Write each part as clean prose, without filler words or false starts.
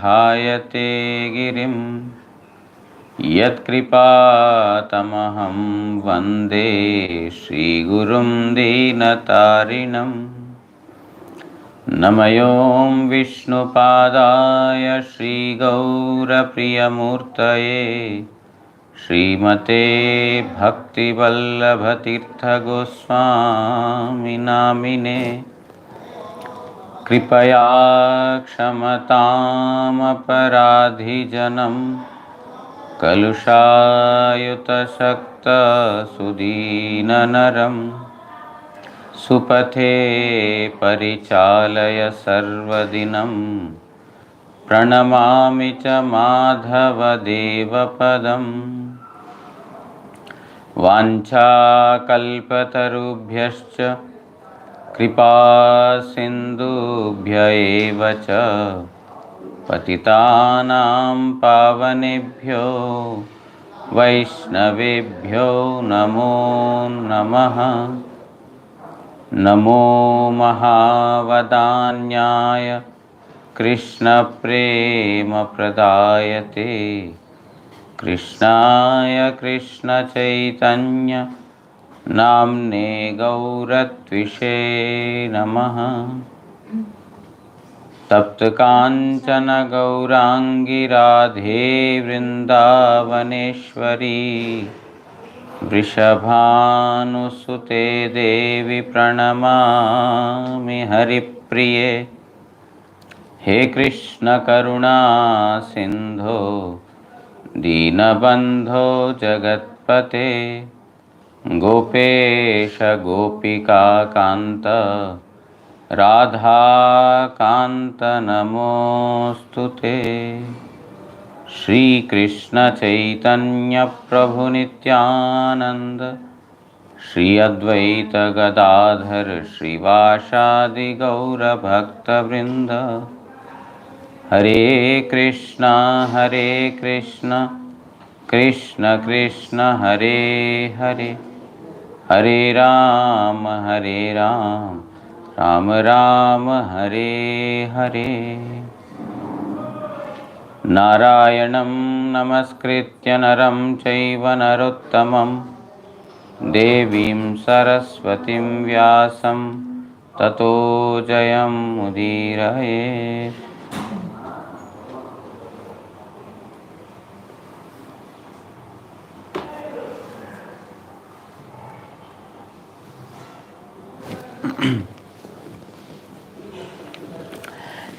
ध्यायते गिरिं यत्कृपातमहं वन्दे श्रीगुरुं दीनतारिणम्। नमयों विष्णुपादाय श्रीगौरप्रियमूर्तये श्रीमते भक्तिवल्लभतीर्थगोस्वामिनामिने। कृपया क्षमतामपराधिजनं कलुषायुतशक्तसुदीननरं सुपथे परिचालय सर्वदिनं। प्रणमामि च माधवदेवपदम्। वाञ्छाकल्पतरुभ्यश्च कृपा सिन्धुभ्य एव च पतितानां पावनेभ्यो वैष्णवेभ्यो नमो नमः। नमो महावदान्याय कृष्णप्रेमप्रदायते कृष्णाय कृष्णचैतन्य नाम्ने गौरत्विषे नमः। तप्तकाञ्चन गौराङ्गी राधे वृन्दावनेश्वरी वृषभानुसुते देवी प्रणमामि हरिप्रिये। हे कृष्ण करुणा सिन्धो दीनबन्धो जगत्पते गोपेश गोपिका कान्त राधाकान्त नमोऽस्तुते। श्रीकृष्ण चैतन्य प्रभु नित्यानंद श्री अद्वैत गदाधर श्रीवासादि गौर भक्तवृंद। हरे कृष्णा कृष्ण कृष्ण हरे हरे, हरे राम राम राम हरे हरे। नारायणं नमस्कृत्य नरं चैव नरोत्तमं देवीं सरस्वतीं व्यासं ततो जयमुदीरयेत्।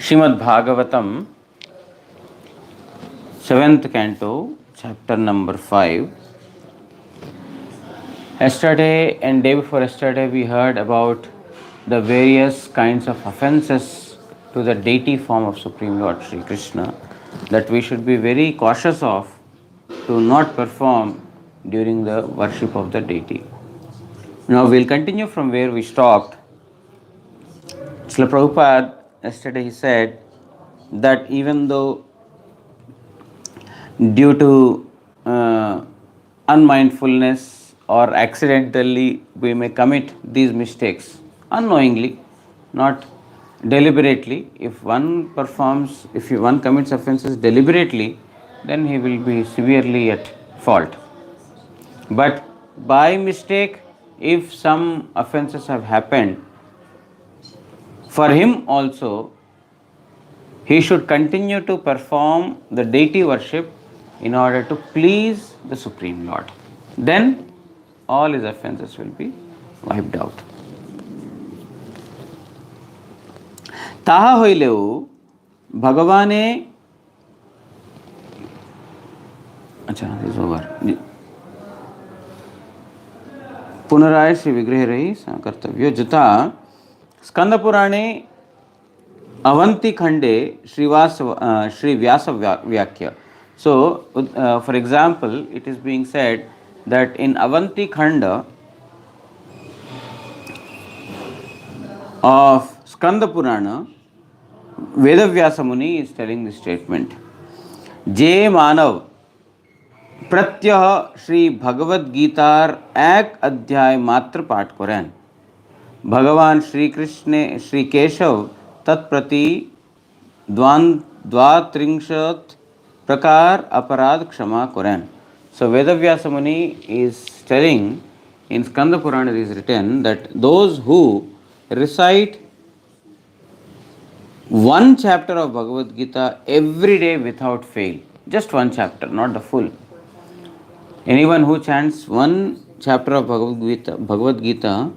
Shrimad Bhagavatam, 7th canto, chapter number 5. Yesterday and day before yesterday we heard about the various kinds of offenses to the deity form of Supreme Lord Sri Krishna that we should be very cautious of to not perform during the worship of the deity. Now we'll continue from where we stopped. Srila Prabhupada, yesterday he said that even though due to unmindfulness or accidentally we may commit these mistakes unknowingly, not deliberately. If one commits offenses deliberately, then he will be severely at fault. But by mistake, if some offenses have happened, for him also, he should continue to perform the deity worship in order to please the Supreme Lord. Then all his offenses will be wiped out. Taha hoileu Bhagavane. Acha, this is over. पुनराय Shri विग्रह रही कर्तव्य जता स्कंद पुराणे अवंती खंडे श्री व्यास व्याख्या. So, for example, it is being said that in Avanti Khanda of Skanda Purana, Vedavyasa Muni is telling this statement. Je Manav Pratyah Shri Bhagavad Gitaar ek adhyay matra paठ करें. भगवान श्री कृष्ण श्री केशव तत्प्रति द्वात्रिंशत् prakar aparad kshama koren. So Vedavyasa Muni is telling in Skanda Purana it is written that those who recite one chapter of Bhagavad Gita every day without fail, just one chapter, not the full. Anyone who chants one chapter of Bhagavad Gita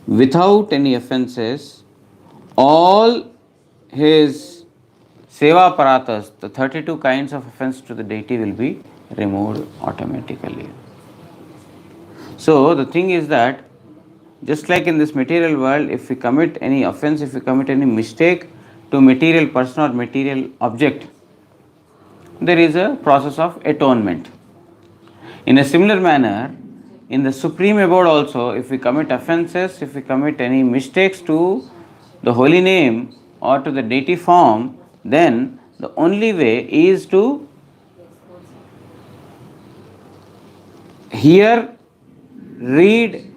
without any offenses, all his seva paratas, the 32 kinds of offense to the deity will be removed automatically. So the thing is that just like in this material world, if we commit any offense, if we commit any mistake to material person or material object, there is a process of atonement. In a similar manner, in the supreme abode also, if we commit offenses, if we commit any mistakes to the holy name or to the deity form, then the only way is to hear, read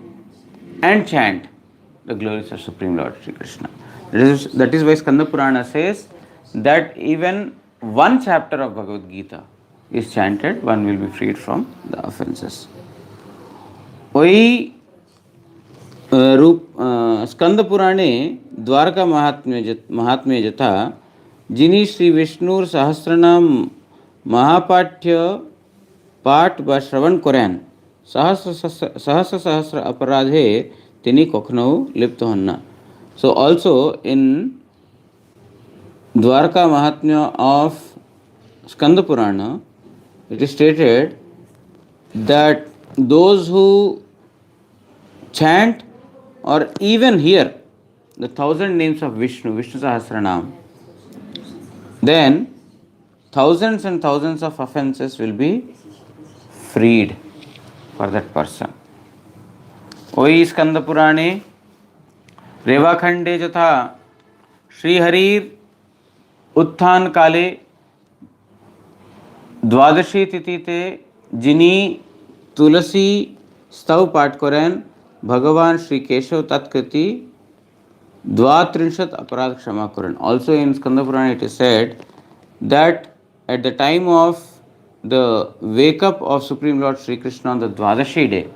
and chant the glories of Supreme Lord Sri Krishna. That is why Skanda Purana says that even one chapter of Bhagavad Gita is chanted, one will be freed from the offenses. वही रूप स्कंद पुराणे द्वारका महात्म्य यथा जिनी श्री विष्णुर सहस्रनाम महापाठ्य पाठ व श्रवण करें सहस्र सहस्र अपराधे तिनी कखनो लिप्त हन्ना. So also in Dwarka Mahatmya of Skanda Purana, it is stated that those who chant or even hear the 1,000 names of Vishnu, Vishnu Sahasranam, then thousands and thousands of offenses will be freed for that person. वही स्कंद पुराणे रेवाखंडे यथा श्रीहरिर उत्थान काले द्वादशी तिथिते जिनी तुलसी स्तव पाठ करें भगवान श्री केशव तत्कृति द्वात्रिंशत अपराध क्षमा करें. Also in Skanda Purana it is said that at the time of the wake up of Supreme Lord Sri Krishna on the Dwadashi day,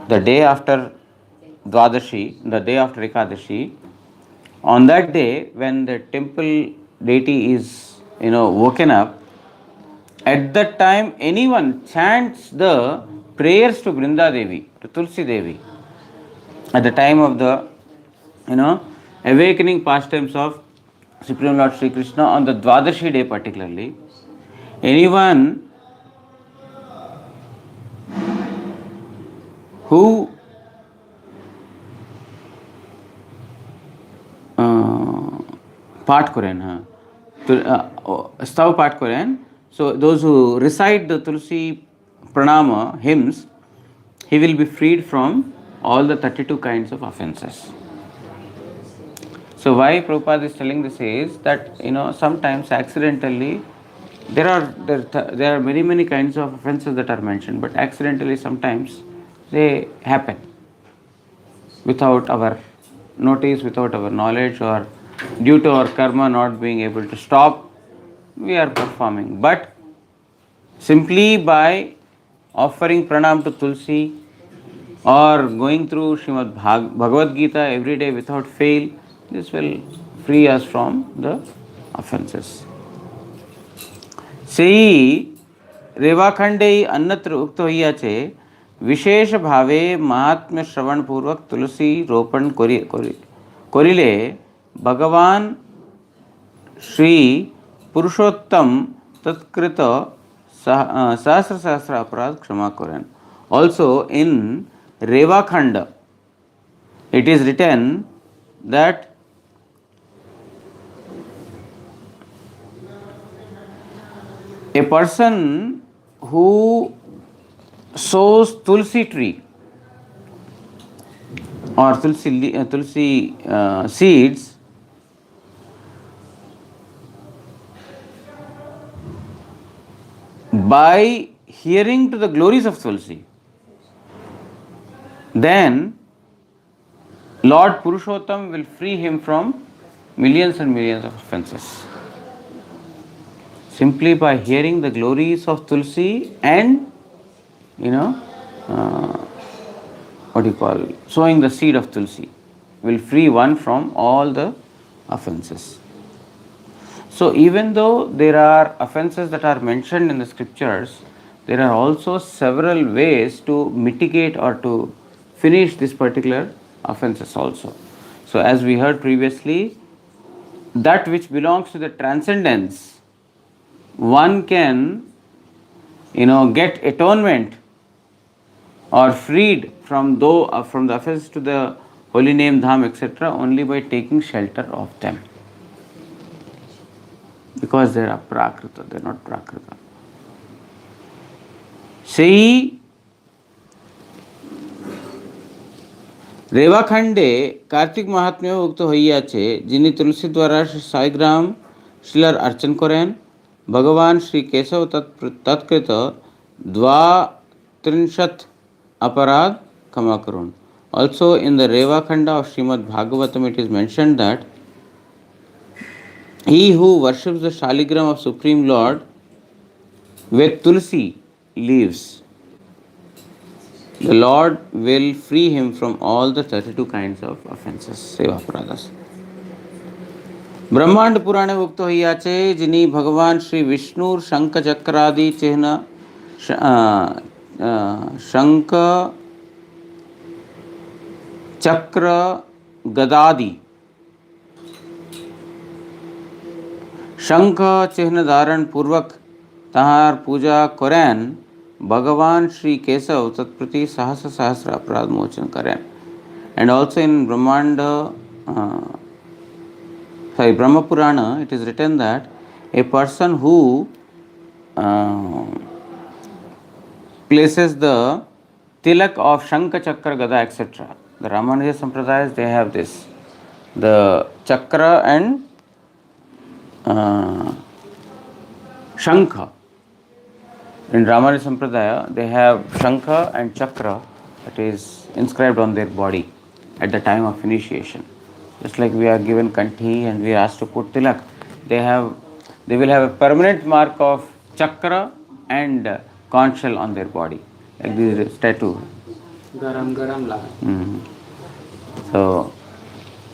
the day after Dwadashi, the day after Ekadashi, on that day when the temple deity is woken up, at that time anyone chants the prayers to Brinda Devi, to Tulsi Devi, at the time of the awakening pastimes of Supreme Lord Sri Krishna on the Dwadashi day particularly, anyone who पाठ करें, हाँ स्तव पाठ करें, so those who recite the Tulsi Pranama hymns, he will be freed from all the 32 kinds of offenses. So why Prabhupada is telling this is that sometimes accidentally there are many kinds of offenses that are mentioned, but accidentally sometimes they happen without our notice, without our knowledge, or due to our karma not being able to stop, we are performing. But simply by offering pranam to Tulsi or going through Srimad Bhagavad Gita every day without fail, this will free us from the offenses. See, रेवाखंडे अन्यत्र उक्त होइयाचे विशेष भावे महात्म्य श्रवण पूर्वक तुलसी रोपण करिले भगवान श्री पुरुषोत्तम तत्कृत सहस्र सहस्र अपराध क्षमा करें. Also in Revakhanda it is written that a person who sows tulsi tree or tulsi seeds by hearing to the glories of Tulsi, then Lord Purushottam will free him from millions and millions of offenses. Simply by hearing the glories of Tulsi and, you know, uh, what do you call, sowing the seed of Tulsi will free one from all the offenses. So, even though there are offenses that are mentioned in the scriptures, there are also several ways to mitigate or to finish this particular offenses also. So, as we heard previously, that which belongs to the transcendence, one can, get atonement or freed from the offense to the holy name dham etc. only by taking shelter of them, because they are prakrita, they are not prakrita. সেই রেবাখণ্ডে কার্তিক মাহাত্ম্যেও উক্ত হইয়াছে, যিনি তুলসী দ্বারা সাইগ্রাম শিলার অর্চন করেন, ভগবান শ্রী কেশব তৎকৃত দ্বাত্রিংশত अपराध क्षमा करुण. Also in the Reva Khanda of Srimad Bhagavatam it is mentioned that he who worships the Shaligram of Supreme Lord with Tulsi leaves, the Lord will free him from all the 32 kinds of offenses, seva aparadas. ब्रह्मांड पुराणे उक्त হইয়াছে, যিনি ভগবান শ্রী বিষ্ণুর শঙ্খ চক্রাদি চিহ্ন শঙ্খ চক্র গদাদি শঙ্খ চিহ্ন ধারণ পূর্বক তাহার পূজা করেন, ভগবান শ্রী কেশব তৎপ্রতি সহস্র সহস্র অপরাধ মোচন করেন. And also in Brahma Purana, it is written that a person who places the tilak of Shankha, Chakra, Gada, etc. The Ramanuja Sampradayas, they have this. The Chakra and Shankha. In Ramanuja Sampradaya, they have Shankha and Chakra that is inscribed on their body at the time of initiation. Just like we are given kanthi and we are asked to put tilak, they will have a permanent mark of chakra and conch shell on their body, like this tattoo. Garam laga. So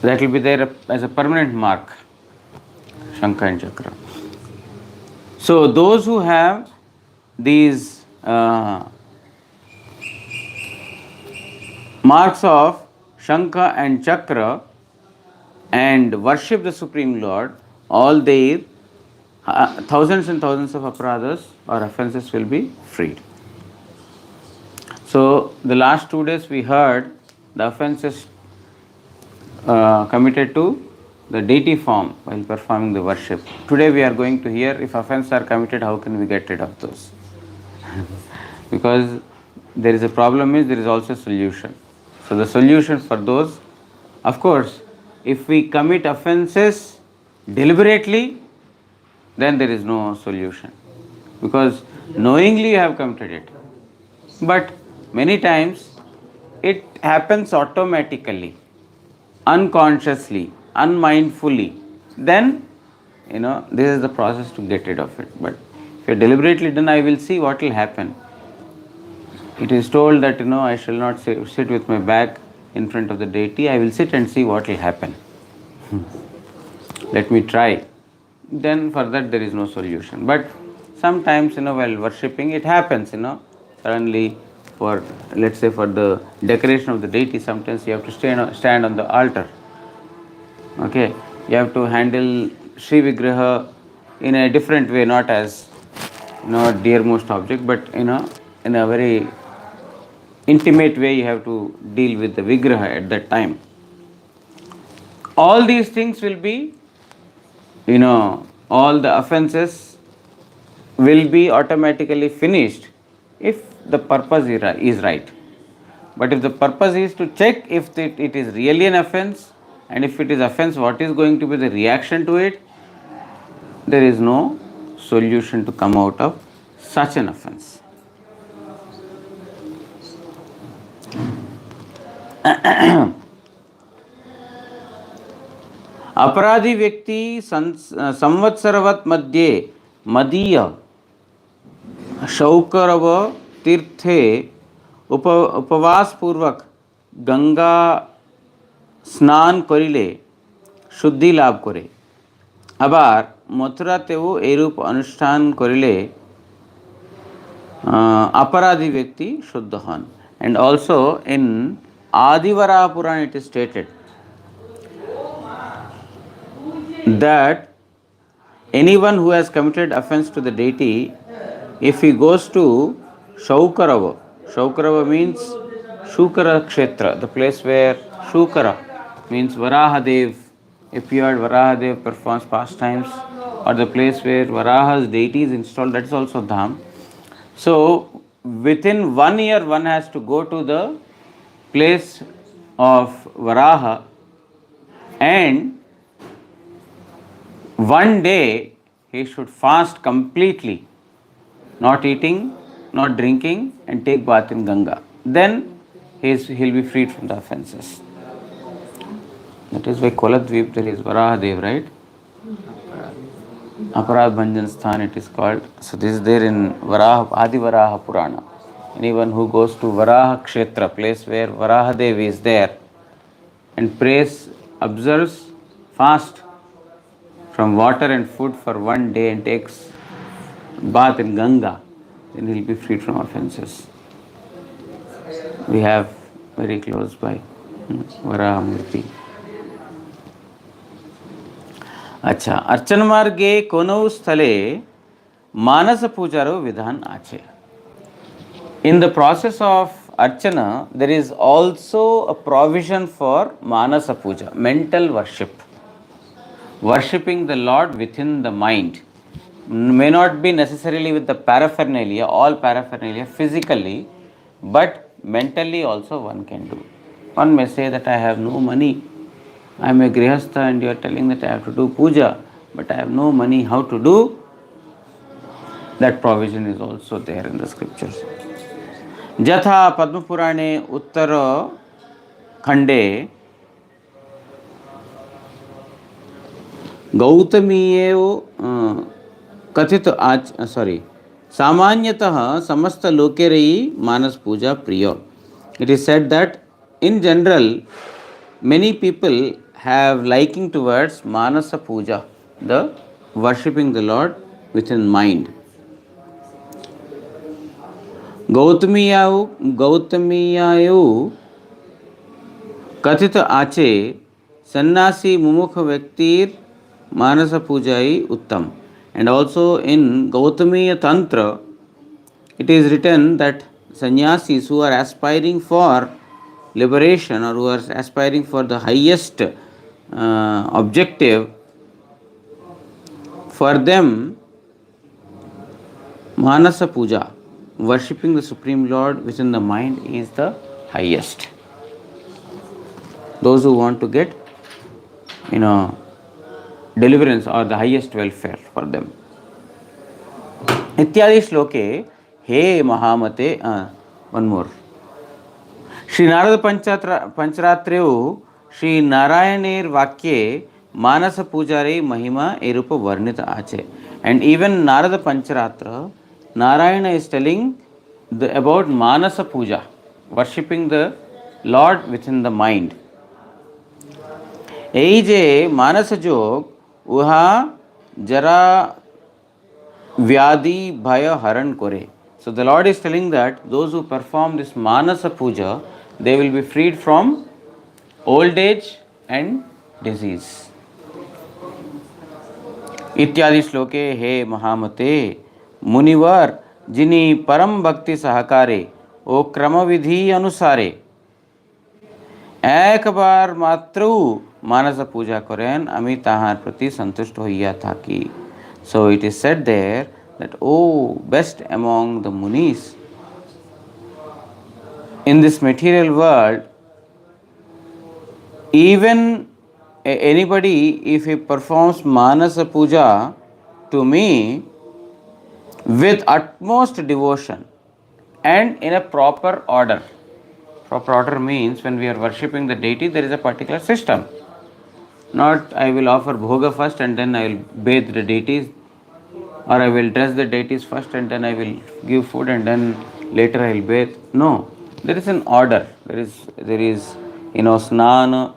that will be there as a permanent mark, shankha and chakra. So those who have these marks of shankha and chakra and worship the Supreme Lord, all their thousands and thousands of aparadhas or offenses will be freed. So the last 2 days we heard the offenses committed to the deity form while performing the worship. Today we are going to hear if offenses are committed, how can we get rid of those? Because there is a problem, is there is also a solution. So the solution for those, of course, if we commit offenses deliberately, then there is no solution, because knowingly you have committed it. But many times it happens automatically, unconsciously, unmindfully. Then, this is the process to get rid of it. But if you deliberately done, I will see what will happen. It is told that, I shall not sit with my back in front of the deity. I will sit and see what will happen. Let me try. Then for that there is no solution. But sometimes, while worshipping, it happens, suddenly, for, let's say, for the decoration of the deity, sometimes you have to stand on the altar. Okay, you have to handle Sri Vigraha in a different way, not as, dearmost object, but, in a very intimate way you have to deal with the Vigraha at that time. All these things will be, all the offenses will be automatically finished if the purpose is right. But if the purpose is to check if it is really an offense, and if it is offense, what is going to be the reaction to it, there is no solution to come out of such an offense. अपराधी व्यक्ति संवत्सरवत् मध्ये मदीय शौकरव तीर्थे उपवास पूर्वक गंगा স্নান করিলে শুদ্ধি লাভ করে। আবার মথুরাতেও এরূপ অনুষ্ঠান করিলে অপরাধী ব্যক্তি শুদ্ধ হন। And also in Adivaraha Purana it is stated that anyone who has committed offense to the deity, if he goes to Shaukarava, Shaukarava means Shukara Kshetra, the place where Shukara means Varahadev appeared, Varahadev performs pastimes, or the place where Varaha's deity is installed, that is also Dham. So within 1 year one has to go to the place of Varaha, and one day he should fast completely, not eating, not drinking, and take bath in Ganga. Then he'll be freed from the offenses. That is why Koladvip there is Varahadev, right? Aparad Bhanjan Sthan it is called. So this is there in Varaha, Adivaraha Purana. Anyone who goes to Varaha Kshetra, place where Varahadev is there, and prays, observes fast from water and food for 1 day and takes bath in Ganga, then he will be freed from offenses. We have very close by Varaha Murti. अच्छा, अर्चन मार्गे कोनो स्थले मानस पूजारो विधान आचे. In the process of Archana, there is also a provision for Manasa Puja, mental worship. Worshipping the Lord within the mind. May not be necessarily with the paraphernalia, all paraphernalia physically, but mentally also one can do. One may say that I have no money. I am a grihastha and you are telling that I have to do puja, but I have no money. How to do? That provision is also there in the scriptures. Jatha Padma Purane Uttara Khande गौतमीयो कथित सामान्यतः समस्त लोकेरयी मानस पूजा प्रिय. It is said that in general many people have liking towards manasa puja, the worshipping the Lord within mind. गौतमीयायो कथित आचे सन्यासी मुमुख व्यक्तिर Manasa Pujai Uttam. And also in Gautamiya Tantra, it is written that sannyasis who are aspiring for liberation or who are aspiring for the highest objective, for them Manasa Puja, worshipping the Supreme Lord within the mind, is the highest. Those who want to get, deliverance or the highest welfare for them. इत्यादि श्लोके हे महामते one more. Shri Narad पंचरात्रेउ Shri नारायणेर वाक्ये मानस पूजारे महिमा एरूप वर्णित आचे. And even Narada Pancharatra, Narayana is telling about Manasa Puja, worshipping the Lord within the mind. এই যে মানস যোগ উহা যারা vyadi bhaya haran kore. So the Lord is telling that those who perform this manasa puja, they will be freed from old age and disease. इत्यादि श्लोके हे महामते मुनिवर जिनी परम भक्ति सहकारे ओ क्रम विधि अनुसारे एक बार मात्र मानस पूजा करें अमी ताहार प्रति संतुष्ट होइया था कि. So it is said there that, oh, best among the munis in this material world, even anybody, if he performs manasa puja to me with utmost devotion and in a proper order. Proper order means when we are worshipping the deity, there is a particular system. Not I will offer bhoga first and then I will bathe the deities, or I will dress the deities first and then I will give food and then later I will bathe. No, there is an order. There is snana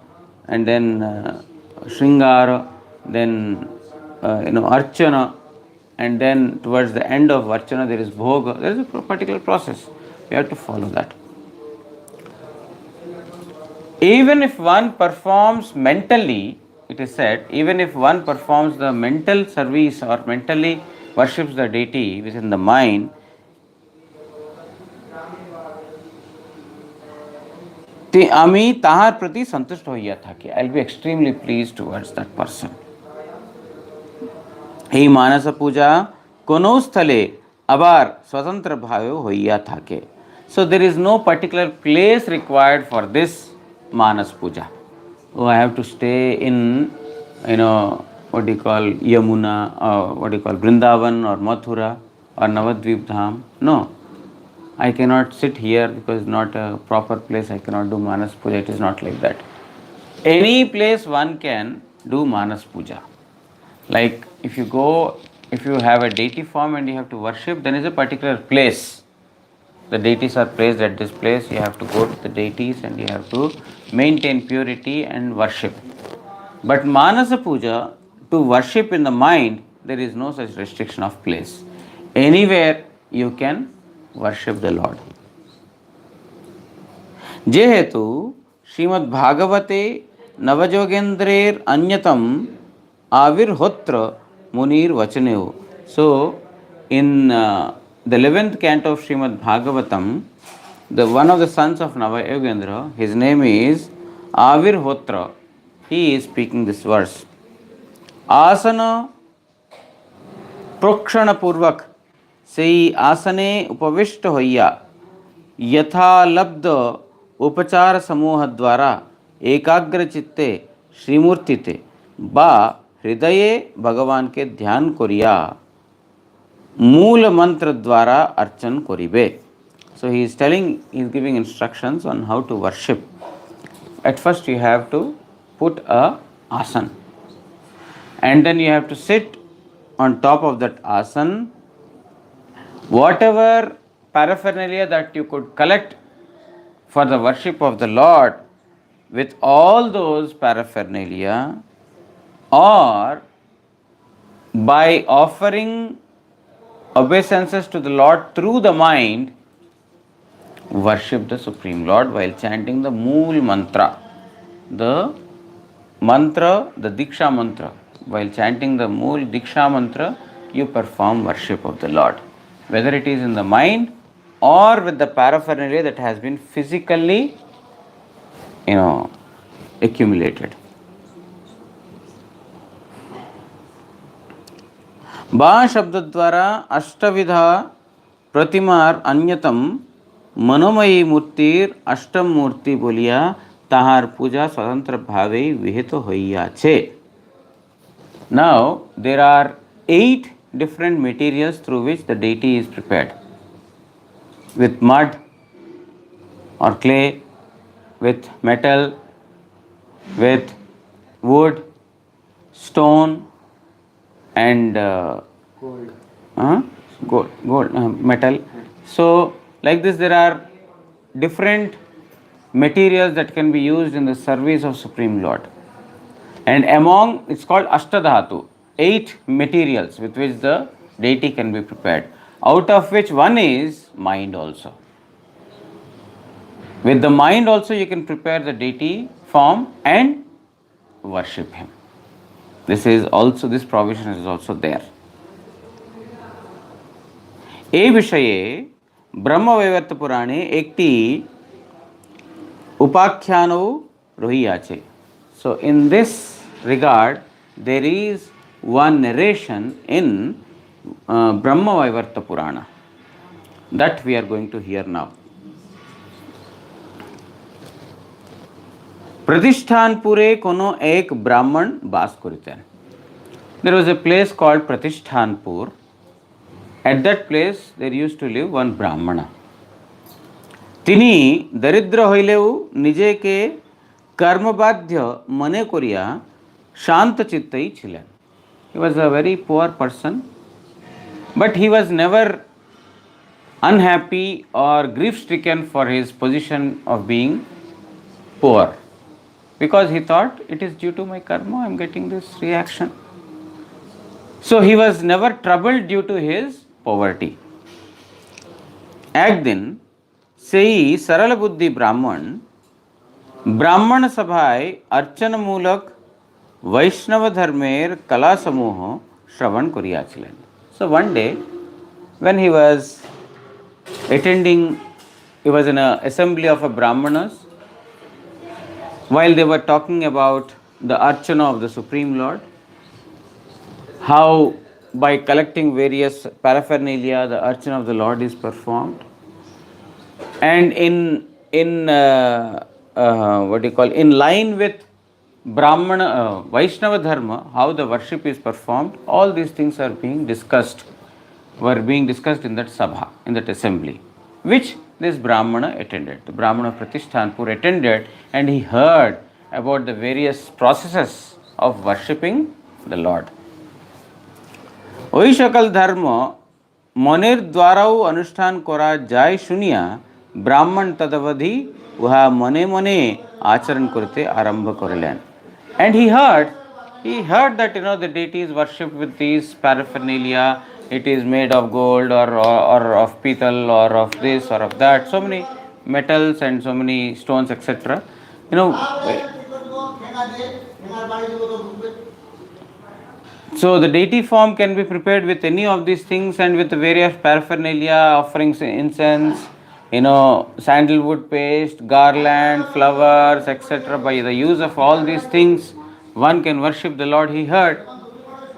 and then shringara, then archana, and then towards the end of archana there is bhoga. There is a particular process. We have to follow that. Even if one performs mentally, it is said, even if one performs the mental service or mentally worships the deity within the mind, আমি তাহার প্রতি সন্তুষ্ট হইয়া থাকি, I'll be extremely pleased towards that person. এই মানস পূজা কোন স্থলে আবার স্বতন্ত্র ভাবে হইয়া থাকে. So there is no particular place required for this manas puja. Oh, I have to stay in, what do you call, Yamuna, or what do you call, Vrindavan or Mathura or Navadvip Dham. No, I cannot sit here because not a proper place. I cannot do manas puja. It is not like that. Any place one can do manas puja. Like if you have a deity form and you have to worship, then is a particular place. The deities are placed at this place. You have to go to the deities and you have to maintain purity and worship. But manasa puja, to worship in the mind, there is no such restriction of place. Anywhere you can worship the Lord. जेहेतु श्रीमद् भागवते नवजोगेन्द्रेर अन्यतम आविर्होत्र मुनिर वचनेयो. So in the 11th canto of Srimad Bhagavatam, the one of the sons of Navayogendra, his name is Avirhotra. He is speaking this verse. Asana prokshana purvak sei asane upavishta hoya यथा लब्ध उपचार समूह द्वारा एकाग्र चित्ते श्रीमूर्तिते बा हृदये भगवान के ध्यान करिया मूल मंत्र द्वारा अर्चन करिबे. So he is giving instructions on how to worship. At first you have to put a asana and then you have to sit on top of that asana. Whatever paraphernalia that you could collect for the worship of the Lord, with all those paraphernalia, or by offering obeisances to the Lord through the mind, worship the Supreme Lord while chanting the Mool Mantra. The Diksha Mantra. While chanting the Mool Diksha Mantra, you perform worship of the Lord. Whether it is in the mind or with the paraphernalia that has been physically, accumulated. बा शब्द द्वारा अष्टविधा प्रतिमार अन्यतम मनोमयी मूर्तिर अष्टम मूर्ति बोलिया ताहार पूजा स्वतंत्र भावे विहित होइया छे. Now there are 8 different materials through which the deity is prepared. With mud or clay, with metal, with wood, stone, and gold, metal. So like this there are different materials that can be used in the service of Supreme Lord. And among, it's called Ashtadhatu, 8 materials with which the deity can be prepared, out of which one is mind also. With the mind also you can prepare the deity form and worship him. This provision is also there. এই বিষয়ে ব্রহ্মবৈবর্ত পুরাণে একটি উপাখ্যানও রহিয়াছে. So in this regard there is one narration in Brahmavaivarta Purana that we are going to hear now. प्रतिष्ठानपुरे कोनो एक ब्राह्मण बास करितेन. There was a place called Pratishtanpur. At that place there used to live one Brahmana. তিনি দরিদ্র হইলেও নিজেকে কর্মবাধ্য মনে করিয়া Shanta Chittai Chilan. He was a very poor person, but he was never unhappy or grief stricken for his position of being poor, because he thought it is due to my karma I am getting this reaction. So he was never troubled due to his poverty. একদিন সেই সরল বুদ্ধি ব্রাহ্মণ সভায় অর্চনমূলক বৈষ্ণব ধর্মের কলা সমূহ শ্রবণ করিয়াছিলেন. So one day when he was attending, he was in an assembly of a brahmanas, while they were talking about the archana of the Supreme Lord, how by collecting various paraphernalia the archana of the Lord is performed, and in line with Brahmana Vaishnava dharma, how the worship is performed, all these things are being discussed, were being discussed in that sabha, in that assembly, which this Brahmana attended. The Brahmana of Pratishthanpur attended, and he heard about the various processes of worshipping the Lord. ওই সকল ধর্ম মনের দ্বারাও অনুষ্ঠান করা যায় শুনিয়া ব্রাহ্মণ তদবধি উহা মনে মনে আচরণ করতে আরম্ভ করিলেন. And he heard that the deity is worshipped with these paraphernalia. It is made of gold or of pital or of this or of that, so many metals and so many stones, etc. So the deity form can be prepared with any of these things, and with the various paraphernalia, offerings, incense, sandalwood paste, garland, flowers, etc. By the use of all these things, one can worship the Lord. He heard,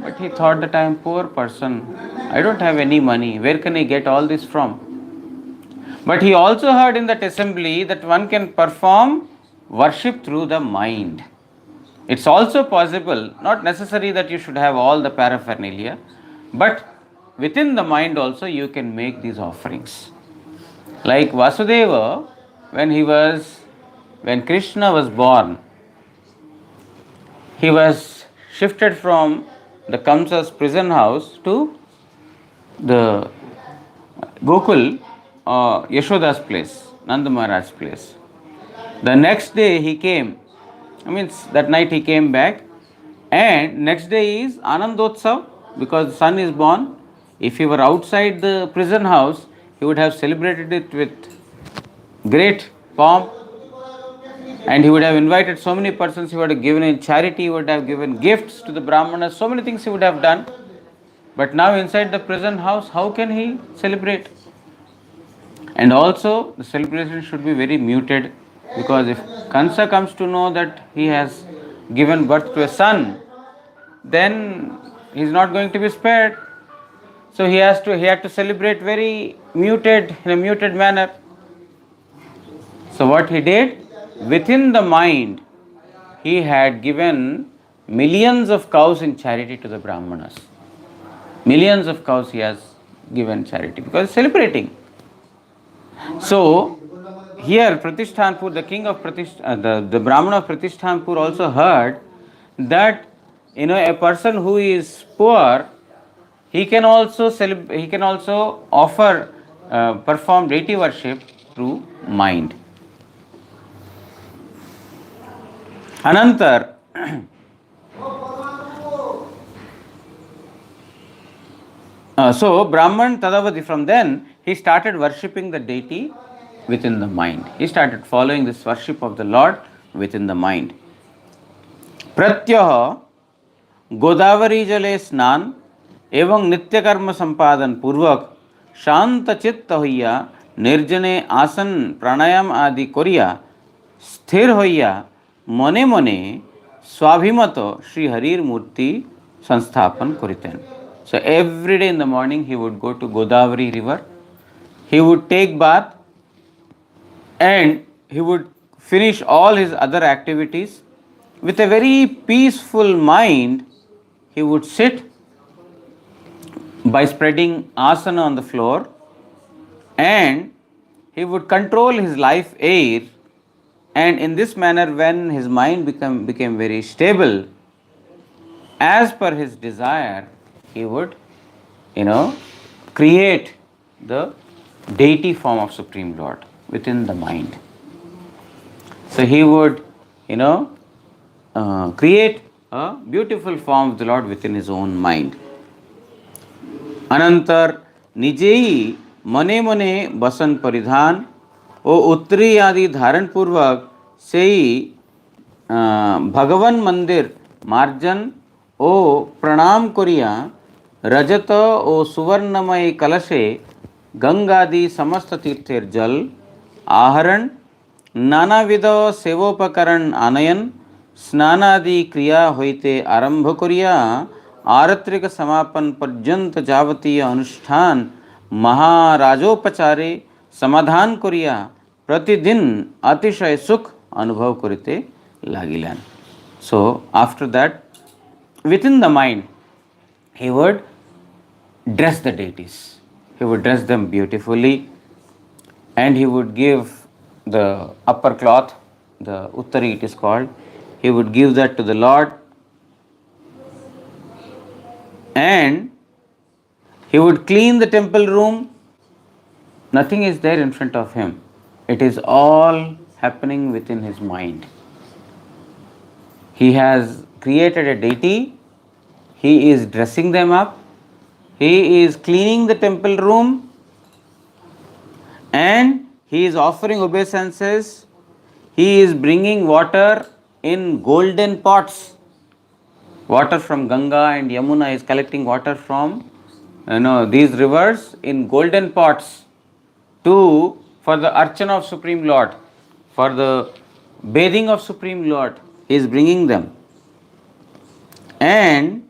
but he thought that I am a poor person. I don't have any money. Where can I get all this from? But he also heard in that assembly that one can perform worship through the mind. It's also possible, not necessary that you should have all the paraphernalia, but within the mind also you can make these offerings. Like Vasudeva, when Krishna was born, he was shifted from the Kamsa's prison house to the Gokul, Yashoda's place, Nanda Maharaj's place. The next day he came, that night he came back, and next day is Anandotsav, because the son is born. If he were outside the prison house, he would have celebrated it with great pomp, and he would have invited so many persons. He would have given in charity, he would have given gifts to the brahmanas, so many things he would have done. But now inside the prison house, how can he celebrate? And also the celebration should be very muted, because if Kansa comes to know that he has given birth to a son, then he is not going to be spared. So he had to celebrate in a muted manner. So what he did, within the mind, he had given millions of cows in charity to the brahmanas. Millions of cows he has given charity, because celebrating. So here Pratishthanpur, the king of the Brahmana of Pratishthanpur also heard that a person who is poor, he can also perform deity worship through mind. Anantar so Brahman Tadavati, from then he started worshipping the deity within the mind. He started following this worship of the Lord within the mind. Pratyah Godavari jale snan एवं नित्य कर्म संपादन पूर्वक शांत चित्त हइया निर्जने आसन प्राणायाम आदि करिया स्थिर हइया मने मने स्वाभिमत श्री हरिर मूर्ति संस्थापन करितेन. So every day in the morning he would go to Godavari river, he would take bath, and he would finish all his other activities. With a very peaceful mind, he would sit by spreading asana on the floor, and he would control his life air, and in this manner, when his mind became very stable, as per his desire, he would, you know, create the deity form of Supreme Lord within the mind. So he would, you know, create a beautiful form of the Lord within his own mind. अनंतर निजे ही मने मने बसन परिधान ओ उत्तरी आदि धारण पूर्वक से ही भगवान मंदिर मार्जन ओ प्रणाम करिया रजत ओ सुवर्णमय कलशे गंगादि समस्त तीर्थेर जल आहरण नानाविध सेवोपकरण आनयन स्नानादि क्रिया होइते आरंभ करिया आरत्रिक समापन पर्यंत जावतीय अनुष्ठान महाराजोपचारे समाधान करिया प्रतिदिन अतिशय सुख अनुभव करिते लागिलेन. So after that, within the mind, he would dress the deities. He would dress them beautifully, and he would give the upper cloth, the uttari it is called, he would give that to the Lord, and he would clean the temple room. Nothing is there in front of him. It is all happening within his mind. He has created a deity, he is dressing them up, he is cleaning the temple room, and he is offering obeisances. He is bringing water in golden pots. Water from Ganga and Yamuna is collecting water from these rivers in golden pots for the Archana of Supreme Lord, for the bathing of Supreme Lord. He is bringing them. And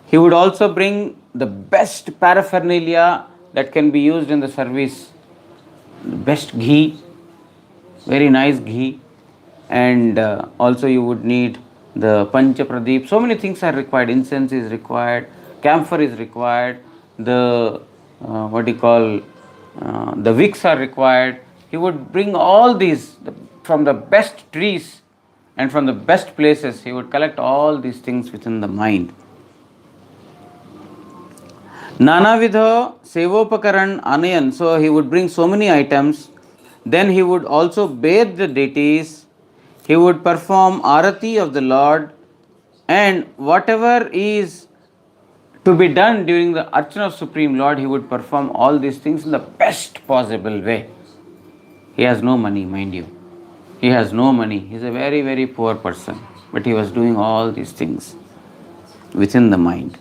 he would also bring the best paraphernalia that can be used in the service. The best ghee, very nice ghee, and also you would need the Pancha Pradeep. So many things are required. Incense is required, camphor is required, the the wicks are required. He would bring all these from the best trees and from the best places. He would collect all these things within the mind. Nanavidha Sevopakaran Anayan. So he would bring so many items. Then he would also bathe the deities. He would perform arati of the Lord, and whatever is to be done during the Archana of Supreme Lord, he would perform all these things in the best possible way. He has no money, mind you. He has no money. He is a very, very poor person. But he was doing all these things within the mind.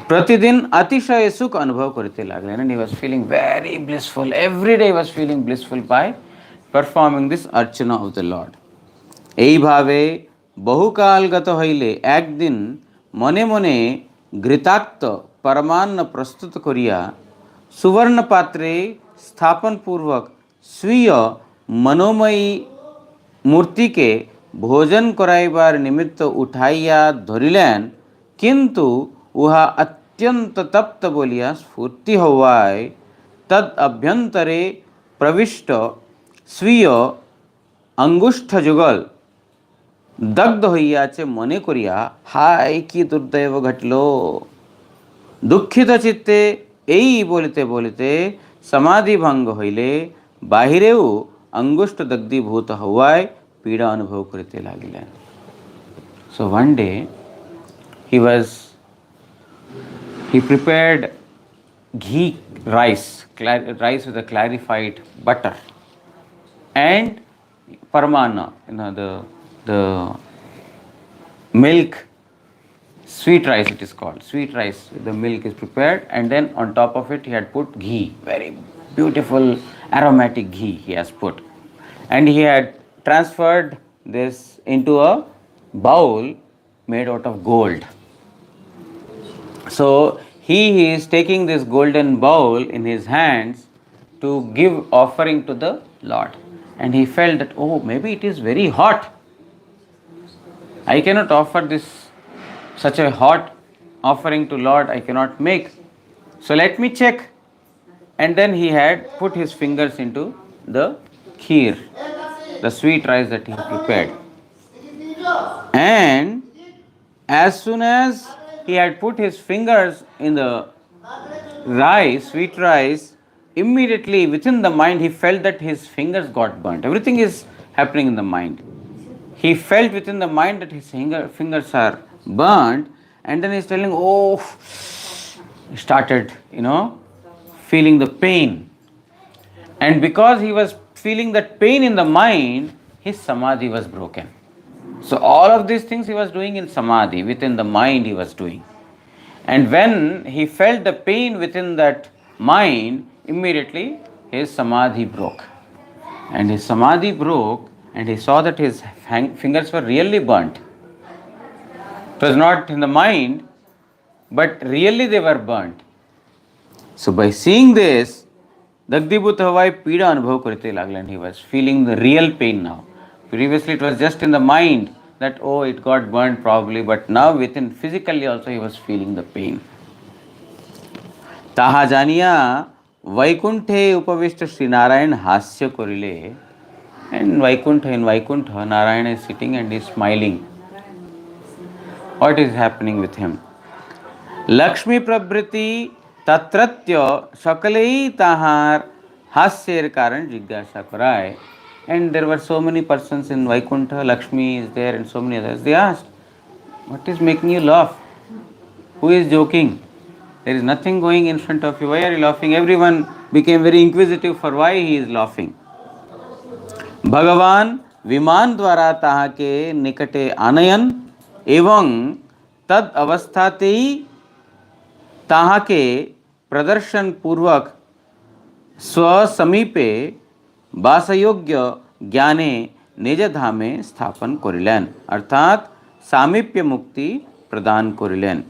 Pratidin Atishay Sukh Anubhav Karite Laglen, and he was feeling very blissful. Every day he was feeling blissful by performing this Archana of the Lord. এই ভাবে বহুকালগত হইলে একদিন মনে মনে ঘৃতাক্ত পরমান্ন প্রস্তুত করিয়া সুবর্ণ পাত্রে স্থাপন পূর্বক স্বীয় মনোময়ী মূর্তিকে ভোজন করাইবার নিমিত্ত উঠাইয়া ধরিলেন, কিন্তু উহা অত্যন্ত তপ্ত বলিয়া স্ফূর্তি হওয়ায় তদ অভ্যন্তরে প্রবিষ্ট স্বীয় অঙ্গুষ্ঠ যুগল দগ্ধ হইয়াছে মনে করিয়া হায় কি দুর্দৈব ঘটল। দুঃখিত চিত্তে এই বলিতে বলিতে সমাধি ভঙ্গ হইলে বাহিরেও অঙ্গুষ্ঠ দগ্ধীভূত হওয়ায় পীড়া অনুভব করিতে লাগিলেন। So one day he prepared ghee rice with a clarified butter and paramana, the milk, sweet rice it is called, sweet rice, the milk is prepared, and then on top of it he had put ghee, very beautiful aromatic ghee he has put, and he had transferred this into a bowl made out of gold. So he is taking this golden bowl in his hands to give offering to the Lord, and he felt that, oh, maybe it is very hot. I cannot offer this, such a hot offering to Lord I cannot make. So let me check. And then he had put his fingers into the kheer, the sweet rice that he prepared. And as soon as he had put his fingers in the rice, sweet rice, immediately within the mind he felt that his fingers got burnt. Everything is happening in the mind. He felt within the mind that his fingers are burnt, and then he's telling, oh, he started, feeling the pain. And because he was feeling that pain in the mind, his samadhi was broken. So all of these things he was doing in samadhi, within the mind he was doing. And when he felt the pain within that mind, immediately his samadhi broke. And his samadhi broke, and he saw that his fingers were really burnt. It was not in the mind, but really they were burnt. So by seeing this, Dagdibhut Havai Pida Anubhav Karite Lagla, and he was feeling the real pain now. Previously it was just in the mind that, oh, it got burnt probably, but now within physically also he was feeling the pain. Taha janiya Vaikunthe Upavishta Sri Narayan Hasya Korile. And in Vaikuntha, Narayana is sitting and is smiling. What is happening with him? Lakshmi Prabriti Tatratya Sakalei Tahar Hasyer Karan Jigyasa Karai. And there were so many persons in Vaikuntha, Lakshmi is there and so many others. They asked, what is making you laugh? Who is joking? There is nothing going in front of you. Why are you laughing? Everyone became very inquisitive for why he is laughing. भगवान विमान द्वारा ताहा के निकटे आनयन एवं तद अवस्थाते ही ताहा के प्रदर्शन पूर्वक स्व समीपे वासयोग्य ज्ञाने निज धामे स्थापन करिलेन, अर्थात सामीप्य मुक्ति प्रदान करिलेन.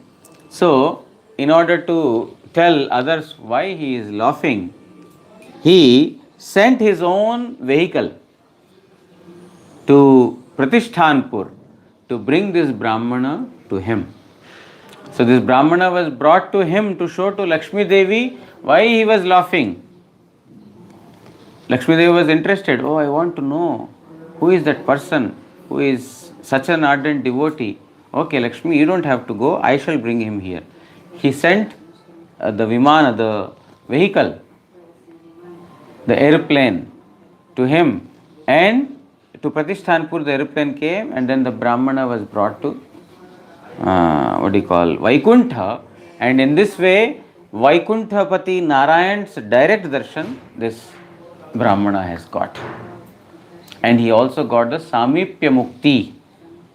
So, in order to tell others why he is laughing, he sent his own vehicle to Pratishtanpur to bring this Brahmana to him. So this Brahmana was brought to him to show to Lakshmi Devi why he was laughing. Lakshmi Devi was interested. Oh, I want to know who is that person who is such an ardent devotee. Okay, Lakshmi, you don't have to go. I shall bring him here. He sent the Vimana, the vehicle, the airplane to him, and to Pratishtanpur the airplane came, and then the Brahmana was brought to Vaikuntha, and in this way Vaikunthapati Narayan's direct darshan this Brahmana has got. And he also got the Samipya Mukti,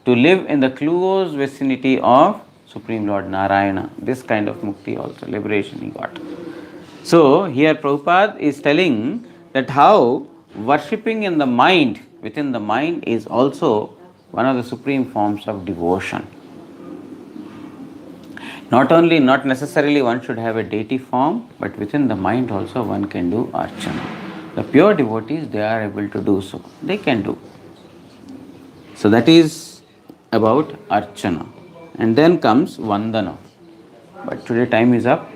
to live in the close vicinity of Supreme Lord Narayana. This kind of mukti also, liberation he got. So here Prabhupada is telling that how worshipping in the mind, within the mind, is also one of the supreme forms of devotion. Not necessarily one should have a deity form, but within the mind also one can do Archana. The pure devotees, they are able to do so. They can do. So that is about Archana. And then comes Vandana. But today time is up.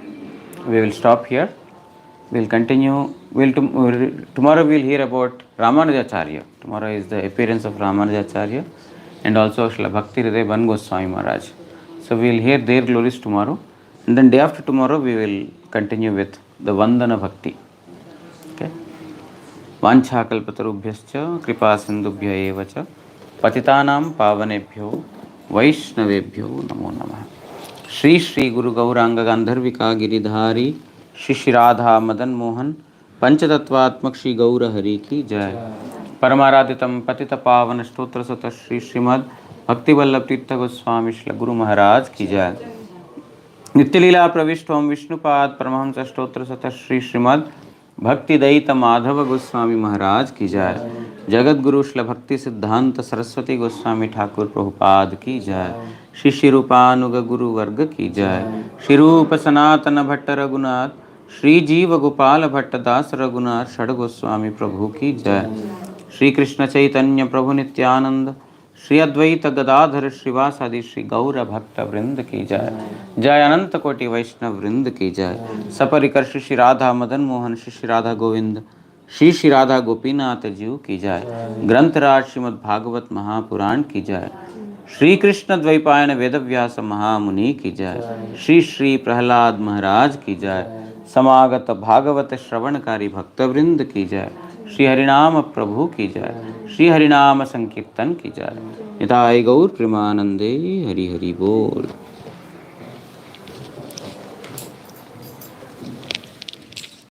We will stop here. We will continue. Tomorrow we will hear about Ramanujacharya. Tomorrow is the appearance of Ramanujacharya and also Srila Bhakti Hriday Van Goswami Maharaj. So we will hear their glories tomorrow. And then day after tomorrow we will continue with the Vandana Bhakti. Okay. Vancha kalpatarubhyascha kripa sindubhya eva cha patitanam pavanebhyo Vaishnavebhyo namo namah. Shri Shri Guru Gauranga Gandharvika Giridhari Shri Shri Radha Madan Mohan Panchatattvatmak Shri Gaura Hari ki Jai. Paramaraditam Patita Pavana Stotra Sata Shri Srimad Bhakti Vallabh Tirtha Goswami Shri Guru Maharaj ki Jai. Nityalila Pravishtham Vishnupad Paramahamsa Stotra Sata Shri Srimad Bhakti Daita Madhava Goswami Maharaj ki Jai. Jagat Guru Shri भक्ति सिद्धांत सरस्वती गोस्वामी ठाकुर प्रभुपाद की जय. श्री श्री रूपानुग गुरु वर्ग की जय. श्री रूप सनातन भट्ट रघुनाथ श्री जीव गोपाल भट्ट दास रघुनाथ षड गोस्वामी प्रभु की जय. श्री कृष्ण चैतन्य प्रभु नित्यानंद श्री अद्वैत गदाधर श्रीवासादि श्री गौर भक्त वृंद की जय. जय अनंत कोटि वैष्णव वृंद की जय. सपरिकर श्री श्री राधा मदन मोहन श्री श्री राधा गोविंद श्री श्री राधा गोपीनाथ जीव की जय. ग्रंथराज श्रीमद् भागवत महापुराण की जय. श्री कृष्ण द्वैपायन वेदव्यास महामुनि की जय। श्री श्री प्रहलाद महाराज की जय। समागत भागवत श्रवणकारी भक्तवृंद की जय। श्री हरिनाम प्रभु की जय। श्री हरिनाम संकीर्तन की जय। निताय गौर प्रेमानंदे हरि हरि बोल।